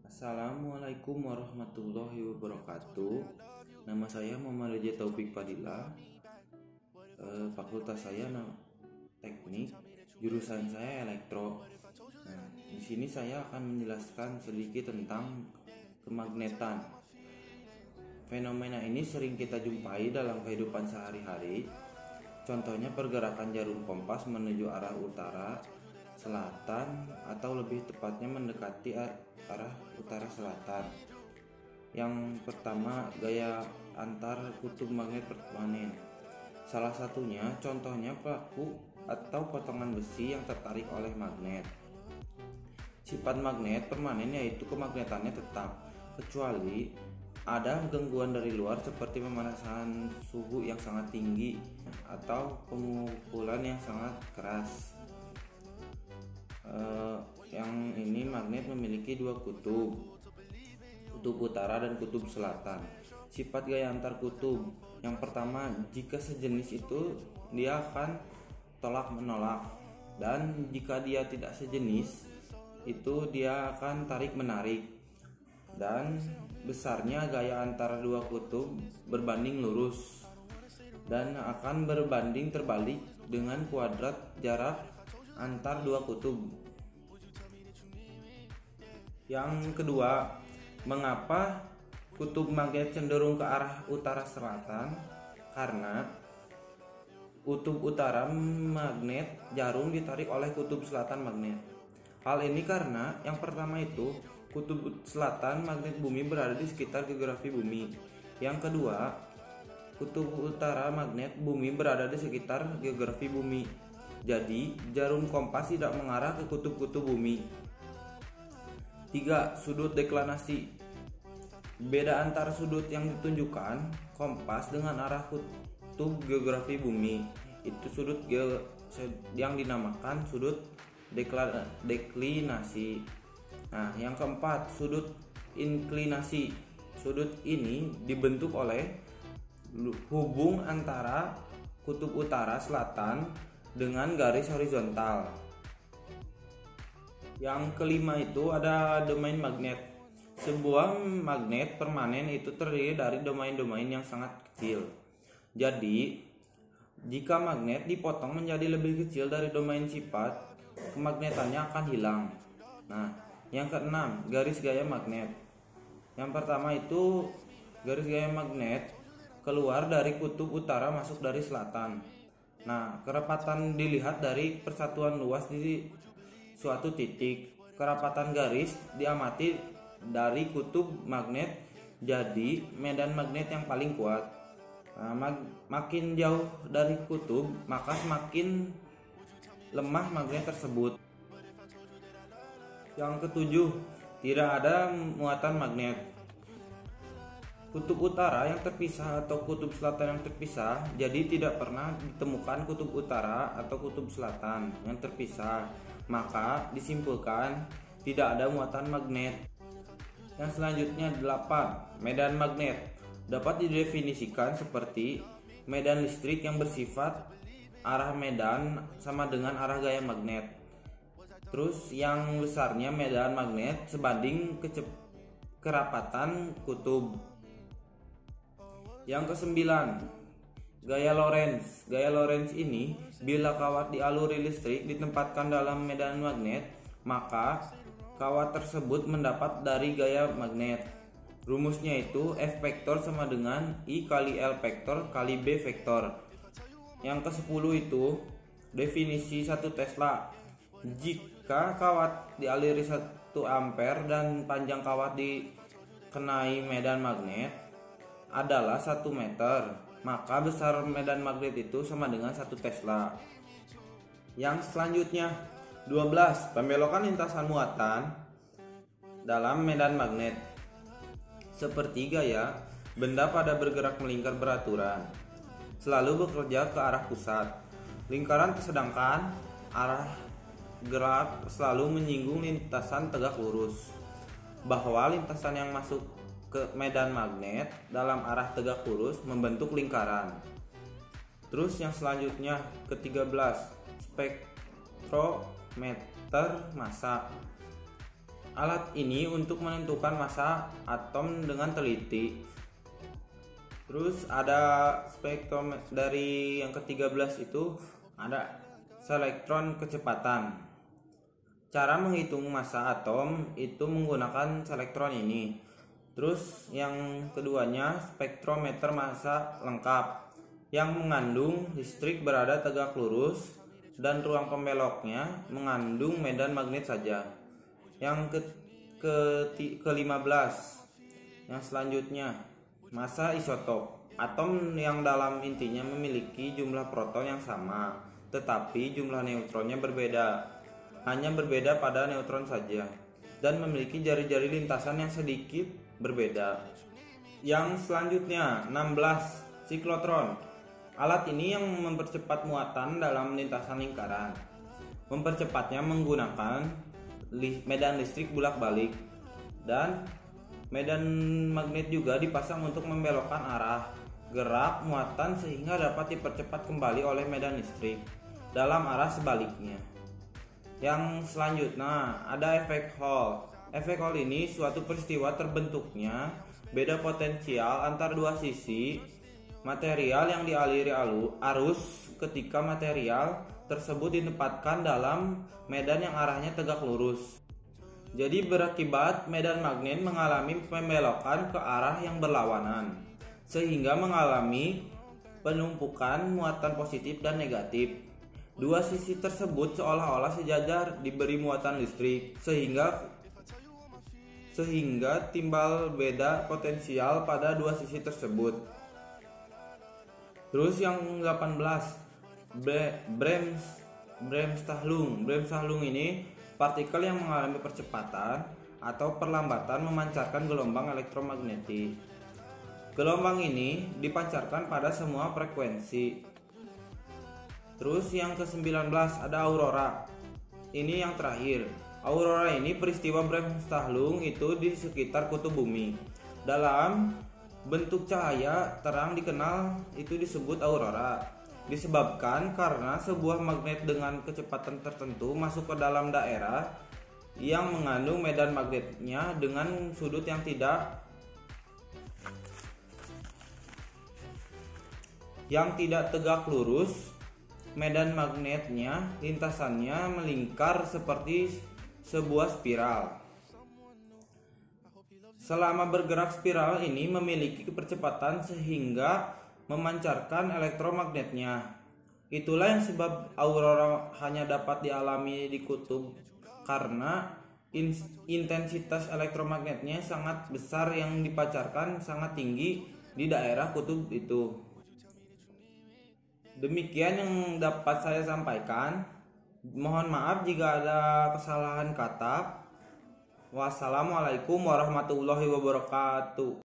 Assalamualaikum warahmatullahi wabarakatuh. Nama saya Muhammad Reja Taufik Fadila. Fakultas saya teknik, jurusan saya elektro. Di sini saya akan menjelaskan sedikit tentang kemagnetan. Fenomena ini sering kita jumpai dalam kehidupan sehari-hari. Contohnya pergerakan jarum kompas menuju arah utara, selatan, atau lebih tepatnya mendekati arah utara selatan. Yang pertama, gaya antar kutub magnet permanen. Salah satunya contohnya paku atau potongan besi yang tertarik oleh magnet. Sifat magnet permanen yaitu kemagnetannya tetap, kecuali ada gangguan dari luar seperti pemanasan suhu yang sangat tinggi atau pemukulan yang sangat keras. Yang ini magnet memiliki dua kutub utara dan kutub selatan. Sifat gaya antar kutub, yang pertama, jika sejenis itu dia akan tolak menolak, dan jika dia tidak sejenis itu dia akan tarik menarik. Dan besarnya gaya antara dua kutub berbanding lurus dan akan berbanding terbalik dengan kuadrat jarak antar dua kutub. Yang kedua, mengapa kutub magnet cenderung ke arah utara selatan? Karena kutub utara magnet jarum ditarik oleh kutub selatan magnet. Hal ini karena yang pertama itu kutub selatan magnet bumi berada di sekitar geografi bumi. Yang kedua, kutub utara magnet bumi berada di sekitar geografi bumi. Jadi, jarum kompas tidak mengarah ke kutub-kutub bumi. 3. Sudut deklinasi. Beda antara sudut yang ditunjukkan kompas dengan arah kutub geografi bumi itu sudut yang dinamakan sudut deklinasi. Nah, yang keempat, sudut inklinasi. Sudut ini dibentuk oleh hubung antara kutub utara selatan dengan garis horizontal. Yang kelima itu ada domain magnet. Sebuah magnet permanen itu terdiri dari domain-domain yang sangat kecil. Jadi, jika magnet dipotong menjadi lebih kecil dari domain sifat, kemagnetannya akan hilang. Nah, yang keenam, garis gaya magnet. Yang pertama itu garis gaya magnet keluar dari kutub utara masuk dari selatan. Nah, kerapatan dilihat dari persatuan luas di suatu titik. Kerapatan garis diamati dari kutub magnet jadi medan magnet yang paling kuat. Nah, makin jauh dari kutub maka semakin lemah magnet tersebut. Yang ketujuh, tidak ada muatan magnet. Kutub utara yang terpisah atau kutub selatan yang terpisah, jadi tidak pernah ditemukan kutub utara atau kutub selatan yang terpisah. Maka disimpulkan tidak ada muatan magnet. Yang selanjutnya 8. Medan magnet dapat didefinisikan seperti medan listrik yang bersifat arah medan sama dengan arah gaya magnet. Terus yang besarnya medan magnet sebanding kerapatan kutub. Yang kesembilan, gaya Lorentz. Gaya Lorentz ini bila kawat dialuri listrik ditempatkan dalam medan magnet, maka kawat tersebut mendapat dari gaya magnet. Rumusnya itu F vektor sama dengan I kali L vektor kali B vektor. Yang ke-10 itu definisi 1 Tesla. Jika kawat dialiri 1 ampere dan panjang kawat dikenai medan magnet adalah 1 meter, maka besar medan magnet itu sama dengan 1 Tesla. Yang selanjutnya 12. Pembelokan lintasan muatan dalam medan magnet. Seperti gaya benda pada bergerak melingkar beraturan, selalu bekerja ke arah pusat. Lingkaran sedangkan arah gerak selalu menyinggung lintasan tegak lurus. Bahwa lintasan yang masuk ke medan magnet dalam arah tegak lurus membentuk lingkaran. Terus yang selanjutnya ke-13, spektrometer massa. alat ini untuk menentukan massa atom dengan teliti. Terus ada spektrum dari yang ke-13 itu ada selektron kecepatan. Cara menghitung massa atom itu menggunakan selektron ini. Terus yang keduanya spektrometer massa lengkap yang mengandung listrik berada tegak lurus dan ruang pembeloknya mengandung medan magnet saja. Yang ke-15 yang selanjutnya massa isotop. Atom yang dalam intinya memiliki jumlah proton yang sama, tetapi jumlah neutronnya berbeda. Hanya berbeda pada neutron saja dan memiliki jari-jari lintasan yang sedikit berbeda. Yang selanjutnya 16 siklotron. Alat ini yang mempercepat muatan dalam lintasan lingkaran. Mempercepatnya menggunakan medan listrik bolak-balik dan medan magnet juga dipasang untuk membelokkan arah gerak muatan sehingga dapat dipercepat kembali oleh medan listrik dalam arah sebaliknya. Yang selanjutnya ada efek Hall. Efek Hall ini suatu peristiwa terbentuknya beda potensial antar dua sisi material yang dialiri arus ketika material tersebut ditempatkan dalam medan yang arahnya tegak lurus. Jadi berakibat medan magnet mengalami pembelokan ke arah yang berlawanan sehingga mengalami penumpukan muatan positif dan negatif. Dua sisi tersebut seolah-olah sejajar diberi muatan listrik sehingga timbal beda potensial pada dua sisi tersebut. Terus yang 18 Bremsstrahlung. Bremsstrahlung ini partikel yang mengalami percepatan atau perlambatan memancarkan gelombang elektromagnetik. Gelombang ini dipancarkan pada semua frekuensi. Terus yang ke-19 ada aurora. Ini yang terakhir. Aurora ini peristiwa Bremsstrahlung itu di sekitar kutub bumi. Dalam bentuk cahaya terang dikenal itu disebut aurora. Disebabkan karena sebuah magnet dengan kecepatan tertentu masuk ke dalam daerah yang mengandung medan magnetnya dengan sudut yang tidak tegak lurus. Medan magnetnya lintasannya melingkar seperti sebuah spiral. Selama bergerak spiral ini memiliki kecepatan sehingga memancarkan elektromagnetnya. Itulah yang sebab aurora hanya dapat dialami di kutub karena intensitas elektromagnetnya sangat besar yang dipancarkan sangat tinggi di daerah kutub itu. Demikian yang dapat saya sampaikan. Mohon maaf jika ada kesalahan kata. Wassalamualaikum warahmatullahi wabarakatuh.